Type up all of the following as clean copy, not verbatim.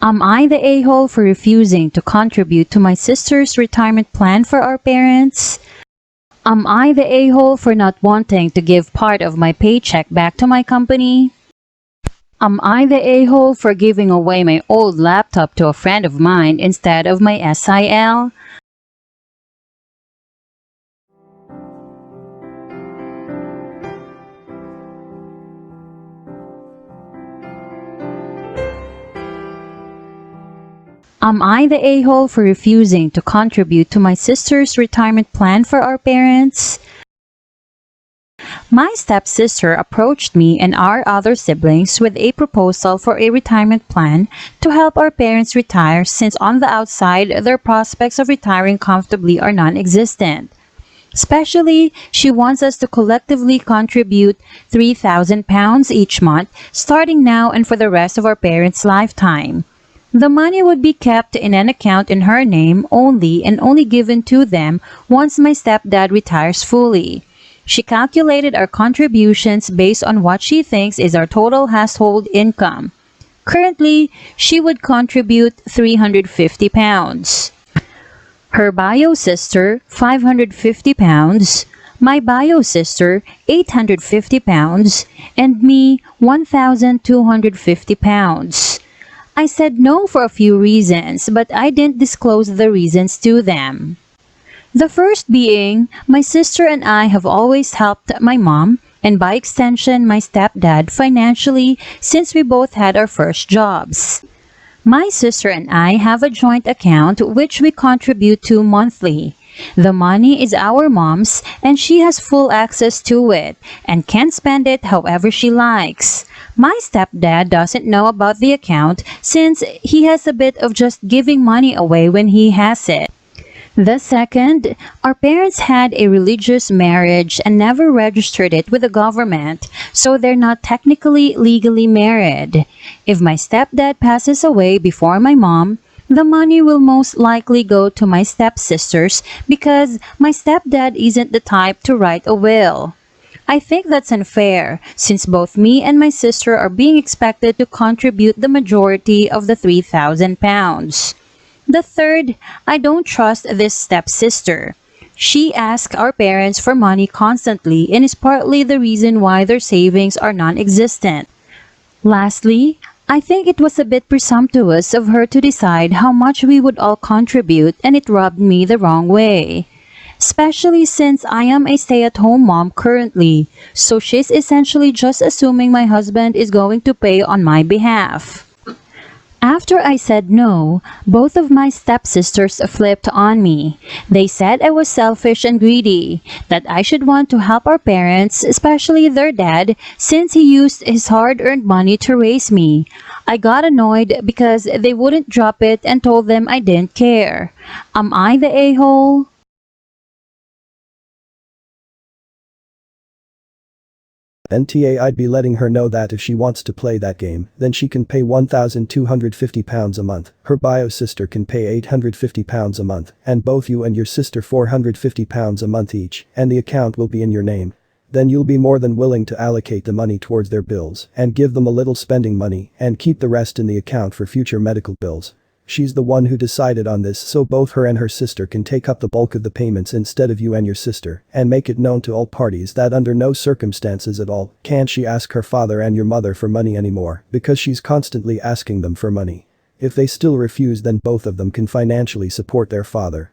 Am I the a-hole for refusing to contribute to my sister's retirement plan for our parents? Am I the a-hole for not wanting to give part of my paycheck back to my company? Am I the a-hole for giving away my old laptop to a friend of mine instead of my SIL? Am I the a-hole for refusing to contribute to my sister's retirement plan for our parents? My stepsister approached me and our other siblings with a proposal for a retirement plan to help our parents retire, since on the outside their prospects of retiring comfortably are non-existent. Especially, she wants us to collectively contribute £3,000 each month, starting now and for the rest of our parents' lifetime. The money would be kept in an account in her name only and only given to them once my stepdad retires fully. She calculated our contributions based on what she thinks is our total household income. Currently, she would contribute £350. Her bio sister, £550, my bio sister, £850, and me, £1,250. I said no for a few reasons, but I didn't disclose the reasons to them. The first being, my sister and I have always helped my mom, and by extension my stepdad, financially since we both had our first jobs. My sister and I have a joint account which we contribute to monthly. The money is our mom's and she has full access to it and can spend it however she likes. My stepdad doesn't know about the account since he has a bit of just giving money away when he has it. The second, our parents had a religious marriage and never registered it with the government, so they're not technically legally married. If my stepdad passes away before my mom, the money will most likely go to my stepsisters because my stepdad isn't the type to write a will. I think that's unfair, since both me and my sister are being expected to contribute the majority of the £3,000. The third, I don't trust this stepsister. She asks our parents for money constantly and is partly the reason why their savings are non-existent. Lastly, I think it was a bit presumptuous of her to decide how much we would all contribute, and it rubbed me the wrong way. Especially since I am a stay-at-home mom currently, so she's essentially just assuming my husband is going to pay on my behalf. After I said no, both of my stepsisters flipped on me. They said I was selfish and greedy, that I should want to help our parents, especially their dad, since he used his hard-earned money to raise me. I got annoyed because they wouldn't drop it and told them I didn't care. Am I the a-hole? NTA, I'd be letting her know that if she wants to play that game, then she can pay £1,250 a month, her bio sister can pay £850 a month, and both you and your sister £450 a month each, and the account will be in your name. Then you'll be more than willing to allocate the money towards their bills and give them a little spending money and keep the rest in the account for future medical bills. She's the one who decided on this, so both her and her sister can take up the bulk of the payments instead of you and your sister, and make it known to all parties that under no circumstances at all can she ask her father and your mother for money anymore, because she's constantly asking them for money. If they still refuse, then both of them can financially support their father.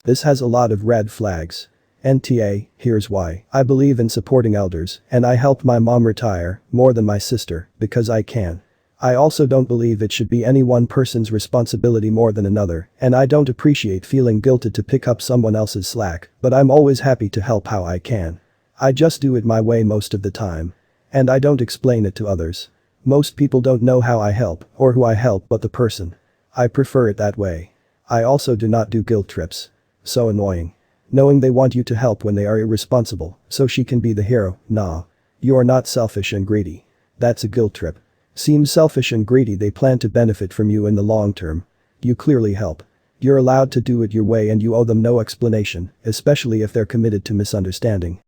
This has a lot of red flags. NTA, here's why. I believe in supporting elders, and I helped my mom retire, more than my sister, because I can. I also don't believe it should be any one person's responsibility more than another, and I don't appreciate feeling guilted to pick up someone else's slack, but I'm always happy to help how I can. I just do it my way most of the time. And I don't explain it to others. Most people don't know how I help, or who I help, but the person. I prefer it that way. I also do not do guilt trips. So annoying. Knowing they want you to help when they are irresponsible, so she can be the hero. Nah. You are not selfish and greedy. That's a guilt trip. Seems selfish and greedy. They plan to benefit from you in the long term. You clearly help. You're allowed to do it your way and you owe them no explanation, especially if they're committed to misunderstanding.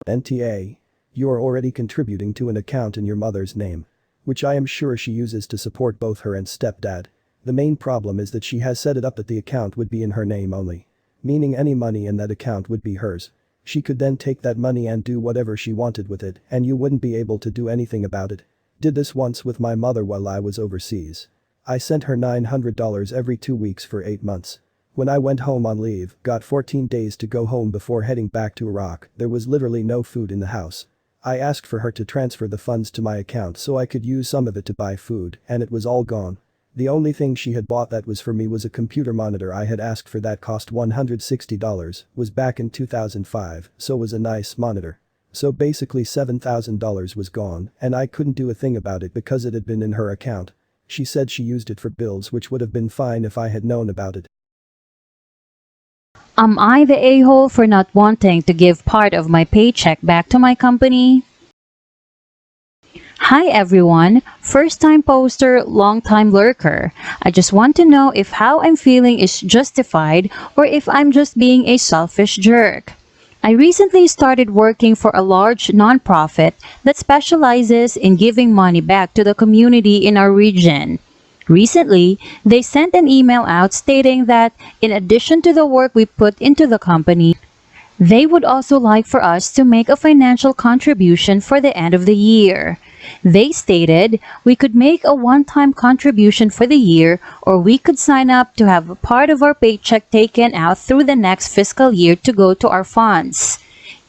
NTA. You are already contributing to an account in your mother's name. which I am sure she uses to support both her and stepdad. The main problem is that she has set it up that the account would be in her name only. Meaning any money in that account would be hers. She could then take that money and do whatever she wanted with it, and you wouldn't be able to do anything about it. Did this once with my mother while I was overseas. I sent her $900 every 2 weeks for 8 months. When I went home on leave, got 14 days to go home before heading back to Iraq, there was literally no food in the house. I asked for her to transfer the funds to my account so I could use some of it to buy food, and it was all gone. The only thing she had bought that was for me was a computer monitor I had asked for that cost $160, was back in 2005, so was a nice monitor. So basically $7,000 was gone, and I couldn't do a thing about it because it had been in her account. She said she used it for bills, which would have been fine if I had known about it. Am I the a-hole for not wanting to give part of my paycheck back to my company? Hi everyone, first time poster, long time lurker. I just want to know if how I'm feeling is justified or if I'm just being a selfish jerk. I recently started working for a large nonprofit that specializes in giving money back to the community in our region. Recently, they sent an email out stating that in addition to the work we put into the company, they would also like for us to make a financial contribution for the end of the year. They stated we could make a one-time contribution for the year or we could sign up to have a part of our paycheck taken out through the next fiscal year to go to our funds.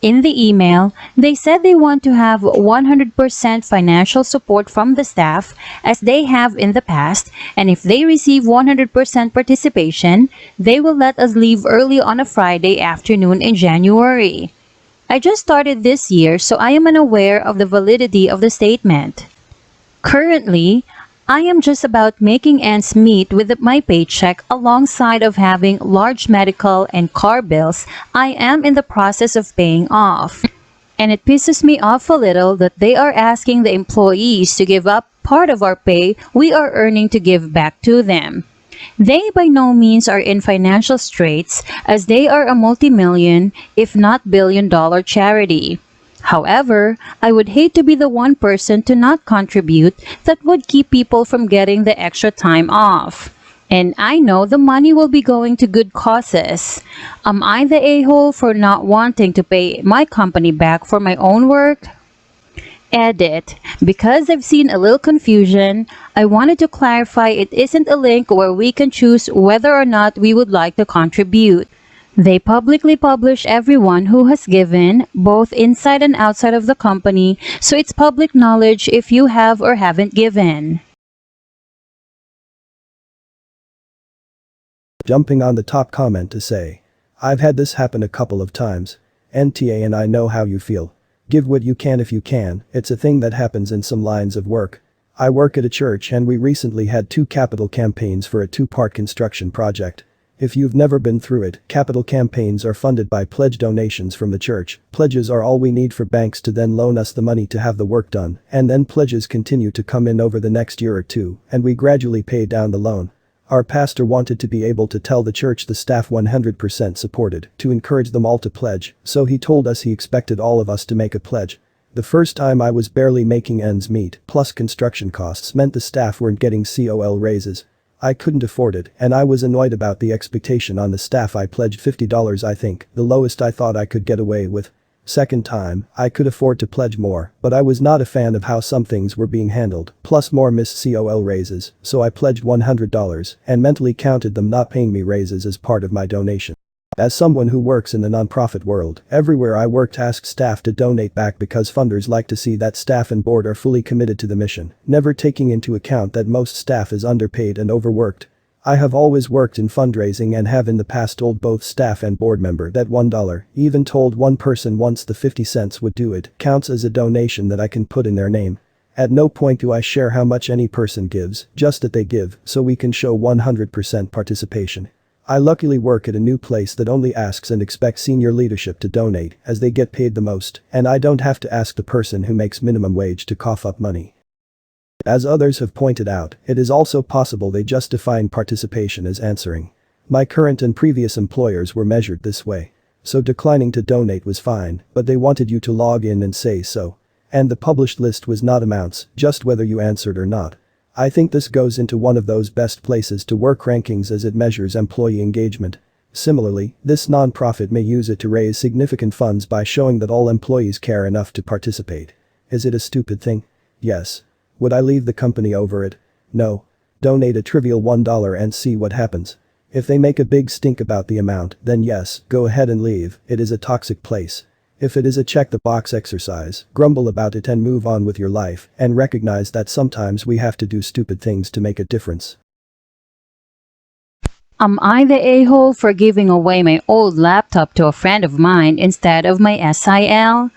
In the email, they said they want to have 100% financial support from the staff as they have in the past, and if they receive 100% participation, they will let us leave early on a Friday afternoon in January. I just started this year, so I am unaware of the validity of the statement. Currently, I am just about making ends meet with my paycheck alongside of having large medical and car bills I am in the process of paying off. And it pisses me off a little that they are asking the employees to give up part of our pay we are earning to give back to them. They by no means are in financial straits as they are a multi-million, if not billion-dollar charity. However, I would hate to be the one person to not contribute that would keep people from getting the extra time off. And I know the money will be going to good causes. Am I the a-hole for not wanting to pay my company back for my own work? Edit. Because I've seen a little confusion, I wanted to clarify it isn't a link where we can choose whether or not we would like to contribute. They publicly publish everyone who has given, both inside and outside of the company, so it's public knowledge if you have or haven't given. Jumping on the top comment to say, I've had this happen a couple of times. NTA and I know how you feel. Give what you can if you can, it's a thing that happens in some lines of work. I work at a church and we recently had 2 capital campaigns for a 2-part construction project. If you've never been through it, capital campaigns are funded by pledge donations from the church. Pledges are all we need for banks to then loan us the money to have the work done, and then pledges continue to come in over the next year or two, and we gradually pay down the loan. Our pastor wanted to be able to tell the church the staff 100% supported, to encourage them all to pledge, so he told us he expected all of us to make a pledge. The first time I was barely making ends meet, plus construction costs meant the staff weren't getting COL raises. I couldn't afford it, and I was annoyed about the expectation on the staff. I pledged $50 I think, the lowest I thought I could get away with. Second time, I could afford to pledge more, but I was not a fan of how some things were being handled, plus more missed COL raises, so I pledged $100 and mentally counted them not paying me raises as part of my donation. As someone who works in the nonprofit world, everywhere I worked asked staff to donate back because funders like to see that staff and board are fully committed to the mission, never taking into account that most staff is underpaid and overworked. I have always worked in fundraising and have in the past told both staff and board member that $1, even told one person once the 50 cents would do it, counts as a donation that I can put in their name. At no point do I share how much any person gives, just that they give, so we can show 100% participation. I luckily work at a new place that only asks and expects senior leadership to donate as they get paid the most, and I don't have to ask the person who makes minimum wage to cough up money. As others have pointed out, it is also possible they just define participation as answering. My current and previous employers were measured this way. So declining to donate was fine, but they wanted you to log in and say so. and the published list was not amounts, just whether you answered or not. I think this goes into one of those best places to work rankings as it measures employee engagement. Similarly, this nonprofit may use it to raise significant funds by showing that all employees care enough to participate. Is it a stupid thing? Yes. Would I leave the company over it? No. Donate a trivial $1 and see what happens. If they make a big stink about the amount, then yes, go ahead and leave, it is a toxic place. If it is a check-the-box exercise, grumble about it and move on with your life, and recognize that sometimes we have to do stupid things to make a difference. Am I the a-hole for giving away my old laptop to a friend of mine instead of my SIL?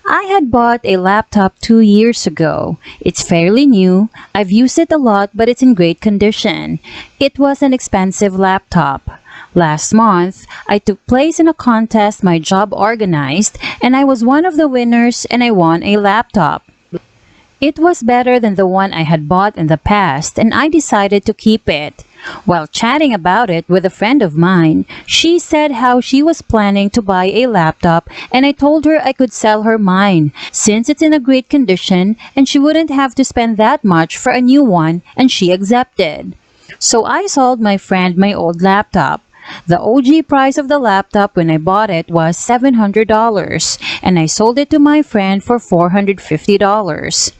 I had bought a laptop 2 years ago. It's fairly new. I've used it a lot, but it's in great condition. It was an expensive laptop. Last month, I took place in a contest my job organized, and I was one of the winners and I won a laptop. It was better than the one I had bought in the past, and I decided to keep it. While chatting about it with a friend of mine, she said how she was planning to buy a laptop, and I told her I could sell her mine since it's in a great condition and she wouldn't have to spend that much for a new one, and she accepted. So I sold my friend my old laptop. The OG price of the laptop when I bought it was $700, and I sold it to my friend for $450.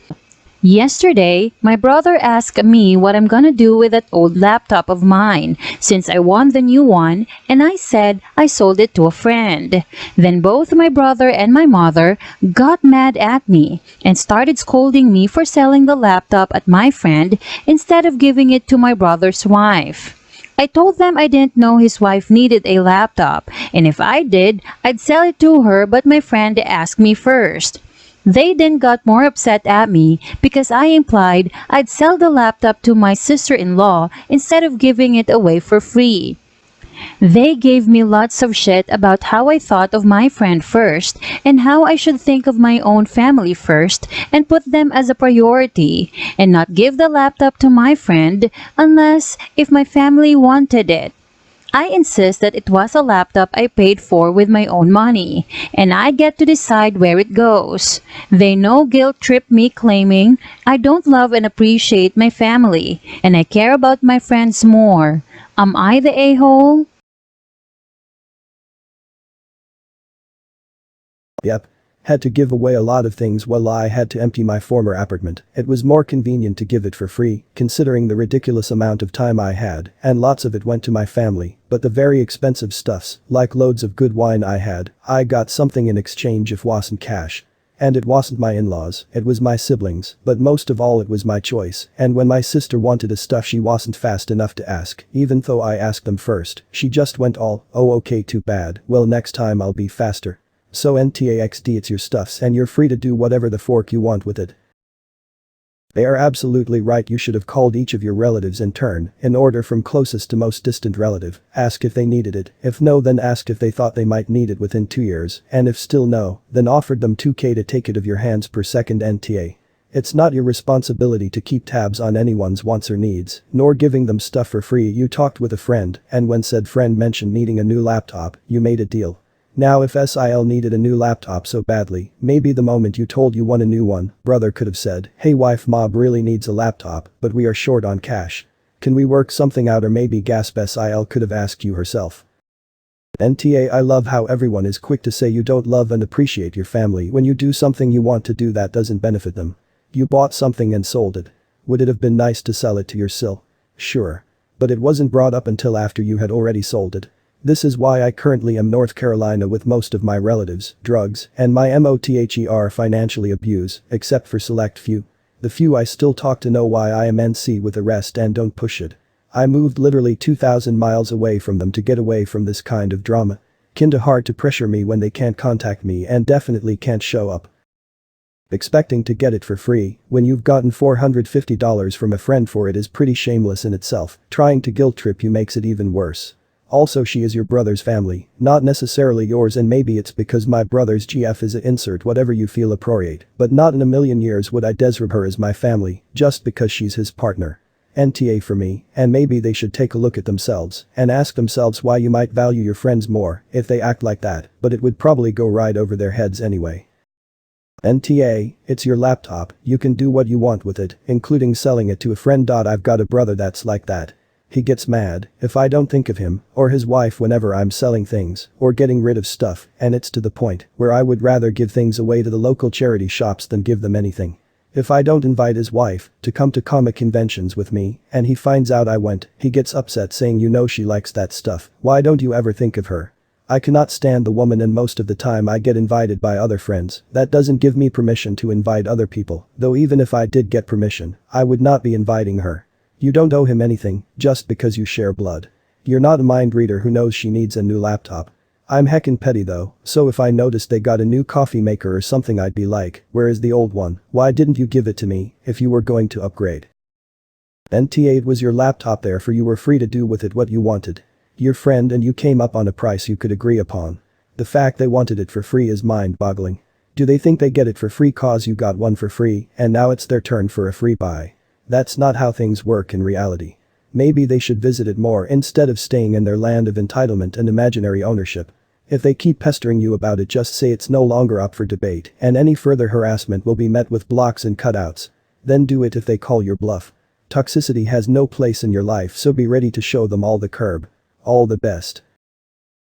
Yesterday, my brother asked me what I'm gonna do with that old laptop of mine since I won the new one, and I said I sold it to a friend. Then both my brother and my mother got mad at me and started scolding me for selling the laptop at my friend instead of giving it to my brother's wife. I told them I didn't know his wife needed a laptop, and if I did, I'd sell it to her, but my friend asked me first. They then got more upset at me because I implied I'd sell the laptop to my sister-in-law instead of giving it away for free. They gave me lots of shit about how I thought of my friend first and how I should think of my own family first and put them as a priority and not give the laptop to my friend unless if my family wanted it. I insist that it was a laptop I paid for with my own money, and I get to decide where it goes. They no guilt trip me claiming I don't love and appreciate my family, and I care about my friends more. Am I the a-hole? Yep. Had to give away a lot of things while I had to empty my former apartment. It was more convenient to give it for free, considering the ridiculous amount of time I had, and lots of it went to my family, but the very expensive stuffs, like loads of good wine I got something in exchange if wasn't cash. And it wasn't my in-laws, it was my siblings, but most of all it was my choice, and when my sister wanted a stuff she wasn't fast enough to ask, even though I asked them first, she just went all, oh okay too bad, well next time I'll be faster. So NTAXD it's your stuffs and you're free to do whatever the fork you want with it. They are absolutely right, you should have called each of your relatives in turn, in order from closest to most distant relative, ask if they needed it, if no then asked if they thought they might need it within 2 years, and if still no, then offered them 2K to take it of your hands per second NTA. It's not your responsibility to keep tabs on anyone's wants or needs, nor giving them stuff for free. You talked with a friend, and when said friend mentioned needing a new laptop, you made a deal. Now if SIL needed a new laptop so badly, maybe the moment you told you want a new one, brother could have said, hey wife mob really needs a laptop, but we are short on cash. Can we work something out, or maybe gasp SIL could have asked you herself. NTA I love how everyone is quick to say you don't love and appreciate your family when you do something you want to do that doesn't benefit them. You bought something and sold it. Would it have been nice to sell it to your SIL? Sure. But it wasn't brought up until after you had already sold it. This is why I currently am North Carolina with most of my relatives, drugs, and my MOTHER financially abuse, except for select few. The few I still talk to know why I am NC with the rest and don't push it. I moved literally 2,000 miles away from them to get away from this kind of drama. Kinda hard to pressure me when they can't contact me and definitely can't show up. Expecting to get it for free when you've gotten $450 from a friend for it is pretty shameless in itself. Trying to guilt trip you makes it even worse. Also she is your brother's family, not necessarily yours, and maybe it's because my brother's GF is a insert whatever you feel appropriate, but not in a million years would I describe her as my family, just because she's his partner. NTA for me, and maybe they should take a look at themselves and ask themselves why you might value your friends more if they act like that, but it would probably go right over their heads anyway. NTA, it's your laptop, you can do what you want with it, including selling it to a friend. I've got a brother that's like that. He gets mad if I don't think of him or his wife whenever I'm selling things or getting rid of stuff, and it's to the point where I would rather give things away to the local charity shops than give them anything. If I don't invite his wife to come to comic conventions with me and he finds out I went, he gets upset saying, you know she likes that stuff, why don't you ever think of her? I cannot stand the woman, and most of the time I get invited by other friends. That doesn't give me permission to invite other people, though even if I did get permission, I would not be inviting her. You don't owe him anything just because you share blood. You're not a mind reader who knows she needs a new laptop. I'm heckin' petty though, so if I noticed they got a new coffee maker or something I'd be like, where is the old one? Why didn't you give it to me if you were going to upgrade? NTA, it was your laptop, therefore you were free to do with it what you wanted. Your friend and you came up on a price you could agree upon. The fact they wanted it for free is mind-boggling. Do they think they get it for free cause you got one for free and now it's their turn for a free buy? That's not how things work in reality. Maybe they should visit it more instead of staying in their land of entitlement and imaginary ownership. If they keep pestering you about it, just say it's no longer up for debate and any further harassment will be met with blocks and cutouts. Then do it if they call your bluff. Toxicity has no place in your life, so be ready to show them all the curb. All the best.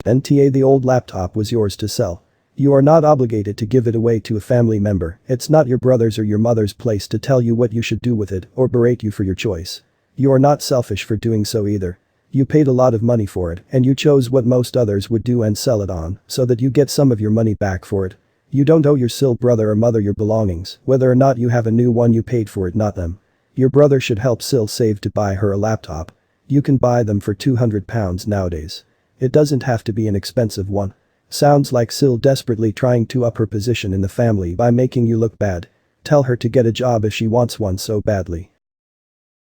NTA, the old laptop was yours to sell. You are not obligated to give it away to a family member. It's not your brother's or your mother's place to tell you what you should do with it or berate you for your choice. You are not selfish for doing so either. You paid a lot of money for it and you chose what most others would do and sell it on so that you get some of your money back for it. You don't owe your still brother or mother your belongings, whether or not you have a new one. You paid for it, not them. Your brother should help Sil save to buy her a laptop. You can buy them for £200 nowadays. It doesn't have to be an expensive one. Sounds like Sil desperately trying to up her position in the family by making you look bad. Tell her to get a job if she wants one so badly.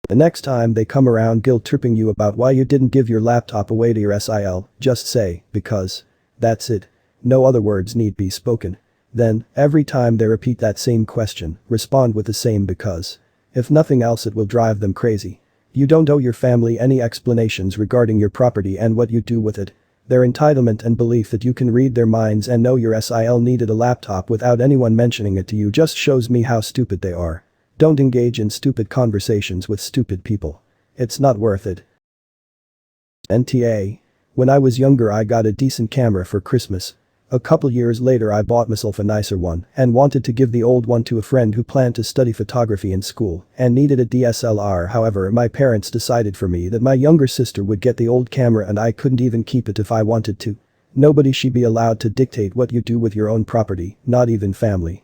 The next time they come around guilt-tripping you about why you didn't give your laptop away to your SIL, just say, because. That's it. No other words need be spoken. Then, every time they repeat that same question, respond with the same because. If nothing else, it will drive them crazy. You don't owe your family any explanations regarding your property and what you do with it. Their entitlement and belief that you can read their minds and know your SIL needed a laptop without anyone mentioning it to you just shows me how stupid they are. Don't engage in stupid conversations with stupid people. It's not worth it. NTA. When I was younger I got a decent camera for Christmas. A couple years later I bought myself a nicer one and wanted to give the old one to a friend who planned to study photography in school and needed a DSLR. However, my parents decided for me that my younger sister would get the old camera and I couldn't even keep it if I wanted to. Nobody should be allowed to dictate what you do with your own property, not even family.